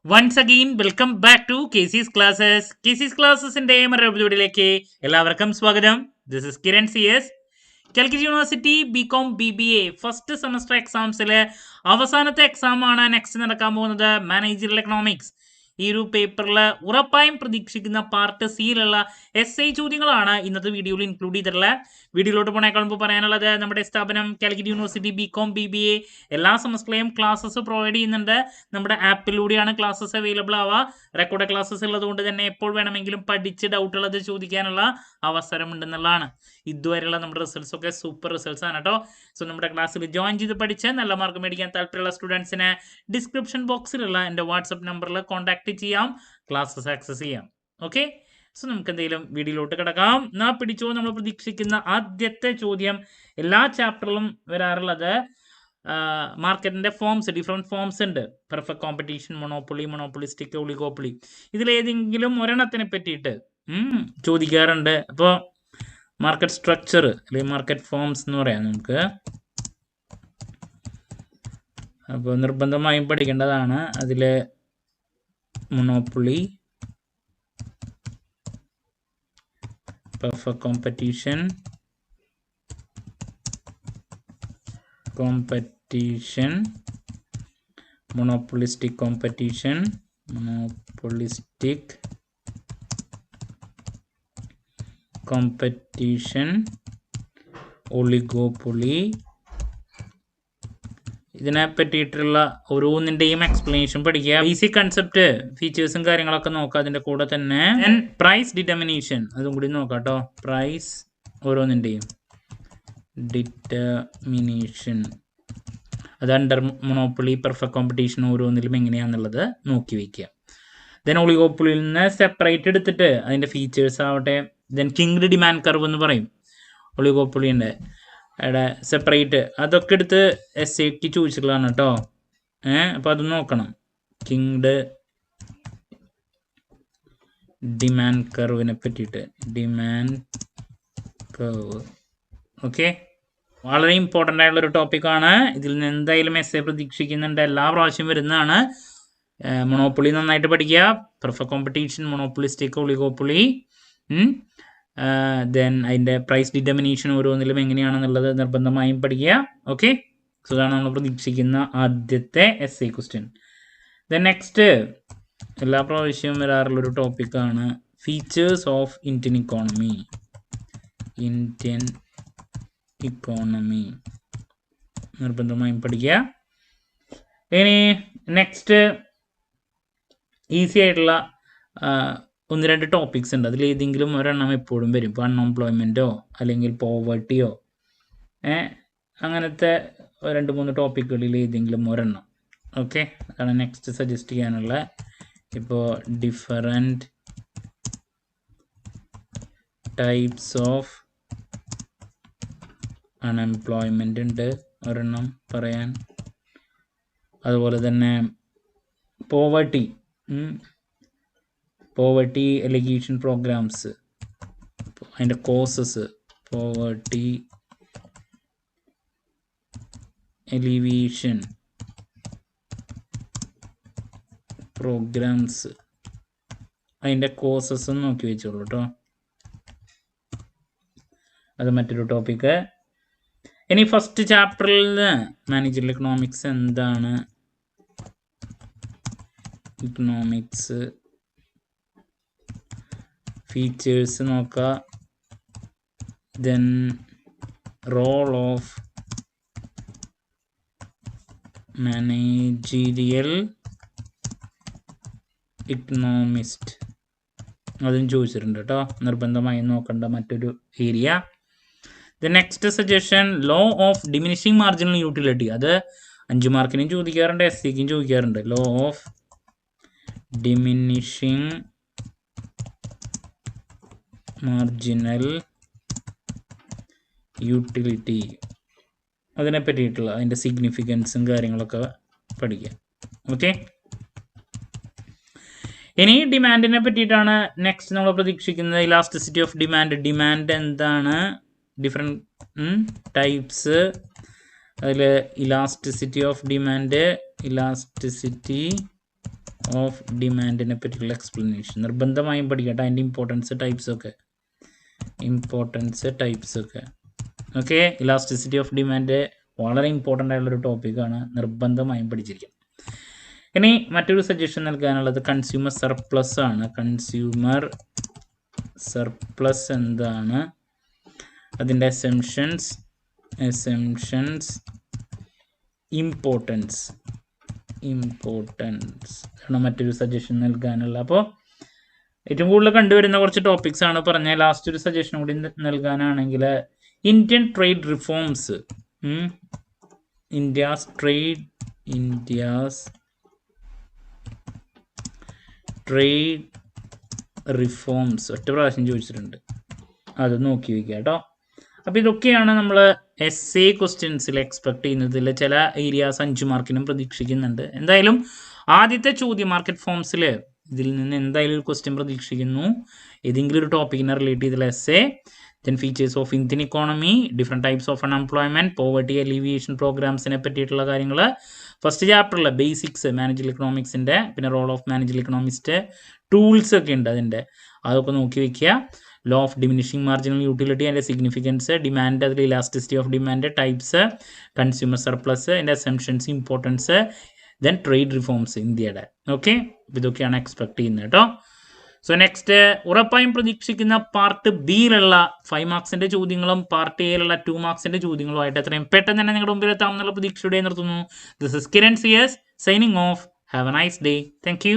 Once again, welcome back to KC's Classes. KC's Classes-ന്റെ മറ്റൊരു എപ്പിസോഡിലേക്ക് എല്ലാവർക്കും സ്വാഗതം. This is Kiran CS. Calicut university BCom BBA first semester എക്സാംസിലെ അവസാനത്തെ എക്സാമാണ് നെക്സ്റ്റ് നടക്കാൻ പോകുന്നത്. Managerial economics. ഈ ഒരു പേപ്പറിൽ ഉറപ്പായും പ്രതീക്ഷിക്കുന്ന പാർട്ട് സിയിലുള്ള SI ചോദ്യങ്ങളാണ് ഇന്നത്തെ വീഡിയോയിൽ ഇൻക്ലൂഡ് ചെയ്തിട്ടുള്ളത്. വീഡിയോയിലോട്ട് പോണേക്കാൾ മുമ്പ് പറയാനുള്ളത്, നമ്മുടെ സ്ഥാപനം കാലിക്കറ്റ് യൂണിവേഴ്സിറ്റി BCom BBA എല്ലാ സെമസ്റ്ററിലെയും ക്ലാസ്സസ് പ്രൊവൈഡ് ചെയ്യുന്നുണ്ട്. നമ്മുടെ ആപ്പിലൂടെയാണ് ക്ലാസ്സസ് അവൈലബിൾ ആവുക. റെക്കോർഡ് ക്ലാസ്സസ് ഉള്ളതുകൊണ്ട് തന്നെ എപ്പോൾ വേണമെങ്കിലും പഠിച്ച് ഡൗട്ടുള്ളത് ചോദിക്കാനുള്ള അവസരമുണ്ടെന്നുള്ളതാണ്. ഇതുവരെയുള്ള നമ്മുടെ റിസൾട്ട്സ് ഒക്കെ സൂപ്പർ റിസൾട്ട്സ് ആണ് കേട്ടോ. സോ നമ്മുടെ ക്ലാസ്സിൽ ജോയിൻ ചെയ്ത് പഠിച്ച് നല്ല മാർക്ക് മേടിക്കാൻ താല്പര്യമുള്ള സ്റ്റുഡൻസിന് ഡിസ്ക്രിപ്ഷൻ ബോക്സിലുള്ള എൻ്റെ വാട്സപ്പ് നമ്പറിൽ കോൺടാക്ട് ചെയ്യാം, ക്ലാസ്സസ് ആക്സസ് ചെയ്യാം. ഓക്കെ, സോ നമുക്ക് എന്തെങ്കിലും വീഡിയോയിലോട്ട് കിടക്കാം. നാ പിടിച്ചോ. നമ്മൾ പ്രതീക്ഷിക്കുന്ന ആദ്യത്തെ ചോദ്യം, എല്ലാ ചാപ്റ്ററിലും വരാറുള്ളത് മാർക്കറ്റിന്റെ ഫോംസ്, ഡിഫറെന്റ് ഫോംസ് ഉണ്ട്. Perfect competition, monopoly, monopolistic, oligopoly. ഇതിലേതെങ്കിലും ഒരെണ്ണത്തിനെ പറ്റിയിട്ട് ചോദിക്കാറുണ്ട്. അപ്പോൾ മാർക്കറ്റ് സ്ട്രക്ചർ അല്ലെങ്കിൽ മാർക്കറ്റ് ഫോംസ് എന്ന് പറയാം നമുക്ക്. അപ്പോൾ നിർബന്ധമായും പഠിക്കേണ്ടതാണ്. അതിൽ monopoly, perfect competition, monopolistic competition, oligopoly. ഇതിനെ പറ്റിയിട്ടുള്ള ഓരോന്നിൻ്റെയും എക്സ്പ്ലനേഷൻ പഠിക്കുക. ബേസിക് കൺസെപ്റ്റ്, ഫീച്ചേഴ്സും കാര്യങ്ങളൊക്കെ നോക്കുക. അതിൻ്റെ കൂടെ തന്നെ പ്രൈസ് ഡിറ്റർമിനേഷൻ അതും കൂടി നോക്കാം കേട്ടോ. പ്രൈസ് ഓരോന്നിൻ്റെയും ഡിറ്റർമിനേഷൻ, അത് അണ്ടർ മൊണോപ്പൊളി, പെർഫെക്റ്റ് കോമ്പറ്റീഷൻ ഓരോന്നിലും എങ്ങനെയാണെന്നുള്ളത് നോക്കി വയ്ക്കുക. ദെൻ ഒളിഗോപ്പൊളിയിൽ നിന്ന് സെപ്പറേറ്റ് എടുത്തിട്ട് അതിൻ്റെ ഫീച്ചേഴ്സ് ആവട്ടെ. ദെൻ കിങ്ഡ് ഡിമാൻഡ് കർവ് എന്ന് പറയും ഒളിഗോപ്പൊളിൻ്റെ സെപ്പറേറ്റ്, അതൊക്കെ എടുത്ത് SAT ചോദിച്ചിട്ടുള്ളതാണ് കേട്ടോ. അപ്പോൾ അത് നോക്കണം. കിങ്ഡ് ഡിമാൻഡ് കർവിനെ പറ്റിയിട്ട്, ഡിമാൻഡ് കർവ്. ഓക്കെ, വളരെ ഇമ്പോർട്ടൻ്റ് ആയിട്ടുള്ളൊരു ടോപ്പിക്കാണ്. ഇതിൽ നിന്ന് എന്തായാലും essay പ്രതീക്ഷിക്കുന്നുണ്ട്, എല്ലാ പ്രാവശ്യം വരുന്നതാണ്. മൊണോപ്പൊളി നന്നായിട്ട് പഠിക്കുക. Perfect competition, monopolistic, oligopoly. Then അതിൻ്റെ പ്രൈസ് ഡിറ്റർമിനേഷൻ ഓരോന്നിലും എങ്ങനെയാണെന്നുള്ളത് നിർബന്ധമായും പഠിക്കുക. ഓക്കെ, സോ ഇതാണ് നമ്മൾ പ്രതീക്ഷിക്കുന്ന ആദ്യത്തെ SI ക്വസ്റ്റ്യൻ. ദെൻ നെക്സ്റ്റ് എല്ലാ പ്രാവശ്യവും വരാറുള്ളൊരു ടോപ്പിക്കാണ് ഫീച്ചേഴ്സ് ഓഫ് ഇന്ത്യൻ ഇക്കോണമി. നിർബന്ധമായും പഠിക്കുക. ഇനി നെക്സ്റ്റ് ഈസി ആയിട്ടുള്ള ഒന്ന് രണ്ട് ടോപ്പിക്സ് ഉണ്ട്. അതിലേതെങ്കിലും ഒരെണ്ണം എപ്പോഴും വരും. ഇപ്പോൾ അൺഎംപ്ലോയ്മെൻറ്റോ അല്ലെങ്കിൽ പോവർട്ടിയോ അങ്ങനത്തെ 2-3 ടോപ്പിക്കുകളിൽ ഏതെങ്കിലും ഒരെണ്ണം. ഓക്കെ, അതാണ് നെക്സ്റ്റ് സജസ്റ്റ് ചെയ്യാനുള്ള. ഇപ്പോൾ ഡിഫറൻറ്റ് ടൈപ്സ് ഓഫ് അൺഎംപ്ലോയ്മെൻ്റ് ഉണ്ട് ഒരെണ്ണം പറയാൻ. അതുപോലെ തന്നെ പോവർട്ടി എലിഗേഷൻ പ്രോഗ്രാംസ്, അതിൻ്റെ കോസസ്, പോവർട്ടി എലിവേഷൻ പ്രോഗ്രാംസ്, അതിൻ്റെ കോസസ് നോക്കി വെച്ചോളൂ കേട്ടോ. അത് മറ്റൊരു ടോപ്പിക്ക്. ഇനി ഫസ്റ്റ് ചാപ്റ്ററിൽ നിന്ന് മാനേജറിയൽ എക്കണോമിക്സ് എന്താണ്, ഇക്കണോമിക്സ് ഫീച്ചേഴ്സ് നോക്കുക. Then role of managerial economist, അതും ചോദിച്ചിട്ടുണ്ട് കേട്ടോ. നിർബന്ധമായി നോക്കേണ്ട മറ്റൊരു area. The next suggestion, law of diminishing marginal utility. അത് 5 മാർക്കിനും ചോദിക്കാറുണ്ട്, SCക്കും ചോദിക്കാറുണ്ട്. Law of diminishing marginal utility, അതിനെ പറ്റിയിട്ടുള്ള അതിൻ്റെ സിഗ്നിഫിക്കൻസും കാര്യങ്ങളൊക്കെ പഠിക്കുക. ഓക്കെ, ഇനി ഡിമാൻഡിനെ പറ്റിയിട്ടാണ് നെക്സ്റ്റ് നമ്മൾ പ്രതീക്ഷിക്കുന്നത്. ഇലാസ്റ്റിസിറ്റി ഓഫ് ഡിമാൻഡ് എന്താണ്, ഡിഫറെൻറ്റ് ടൈപ്സ്. അതിൽ elasticity of demand, elasticity of ഡിമാൻഡിനെ പറ്റിയുള്ള എക്സ്പ്ലനേഷൻ നിർബന്ധമായും പഠിക്കട്ടെ. അതിൻ്റെ ഇമ്പോർട്ടൻസ് ടൈപ്സ് ഒക്കെ ഓക്കെ. ഇലാസ്റ്റിസിറ്റി ഓഫ് ഡിമാൻഡ് വളരെ ഇമ്പോർട്ടൻ്റ് ആയിട്ടുള്ളൊരു ടോപ്പിക്കാണ്, നിർബന്ധമായും പഠിച്ചിരിക്കും. ഇനി മറ്റൊരു സജഷൻ നൽകാനുള്ളത് കൺസ്യൂമർ സർപ്ലസ് ആണ്. കൺസ്യൂമർ സർപ്ലസ് എന്താണ്, അതിൻ്റെ അസംഷൻസ്, ഇമ്പോർട്ടൻസ് ആണ് മറ്റൊരു സജഷൻ നൽകാനുള്ള. അപ്പോൾ ഏറ്റവും കൂടുതൽ കണ്ടുവരുന്ന കുറച്ച് ടോപ്പിക്സ് ആണ് പറഞ്ഞ. ലാസ്റ്റ് ഒരു സജഷൻ കൂടി നൽകാനാണെങ്കിൽ Indian trade reforms, India's trade reforms ഒറ്റ പ്രാവശ്യം ചോദിച്ചിട്ടുണ്ട്, അത് നോക്കി വയ്ക്കുക കേട്ടോ. അപ്പോൾ ഇതൊക്കെയാണ് നമ്മൾ എസ്എ ക്വസ്റ്റ്യൻസിൽ എക്സ്പെക്ട് ചെയ്യുന്നതിൽ. ചില ഏരിയാസ് 5 മാർക്കിനും പ്രതീക്ഷിക്കുന്നുണ്ട്. എന്തായാലും ആദ്യത്തെ ചോദ്യം മാർക്കറ്റ് ഫോംസിൽ ഇതിൽ നിന്ന് എന്തായാലും ഒരു ക്വസ്റ്റ്യൻ പ്രതീക്ഷിക്കുന്നു, ഏതെങ്കിലും ഒരു ടോപ്പിക്കിനെ റിലേറ്റ് ചെയ്തുള്ള essay. Then features of Indian economy, different types of unemployment, poverty alleviation പ്രോഗ്രാംസിനെ പറ്റിയിട്ടുള്ള കാര്യങ്ങൾ. ഫസ്റ്റ് ചാപ്റ്ററിൽ ബേസിക്സ് മാനേജൽ ഇക്കണോമിക്സിൻ്റെ, പിന്നെ role of managerial economist, tools ഒക്കെ ഉണ്ട് അതിൻ്റെ, അതൊക്കെ നോക്കി വയ്ക്കുക. Law of diminishing marginal utility അതിൻ്റെ സിഗ്നിഫിക്കൻസ്, ഡിമാൻഡ് അതിൽ elasticity of demand, types, consumer surplus, അതിൻ്റെ assumptions, importance, then trade reforms ഇന്ത്യയുടെ. ഓക്കെ, ഇതൊക്കെയാണ് എക്സ്പെക്ട് ചെയ്യുന്നത് കേട്ടോ. സോ നെക്സ്റ്റ് ഉറപ്പായും പ്രതീക്ഷിക്കുന്ന പാർട്ട് ബിയിലുള്ള 5 മാർക്സിൻ്റെ ചോദ്യങ്ങളും പാർട്ട് എയിലുള്ള 2 മാർക്സിൻ്റെ ചോദ്യങ്ങളുമായിട്ട് എത്രയും പെട്ടെന്ന് തന്നെ നിങ്ങളുടെ മുമ്പിൽ എത്താമെന്നുള്ള പ്രതീക്ഷയോടെ നിർത്തുന്നു. This is Kiran CS signing off. Have a nice day. Thank U.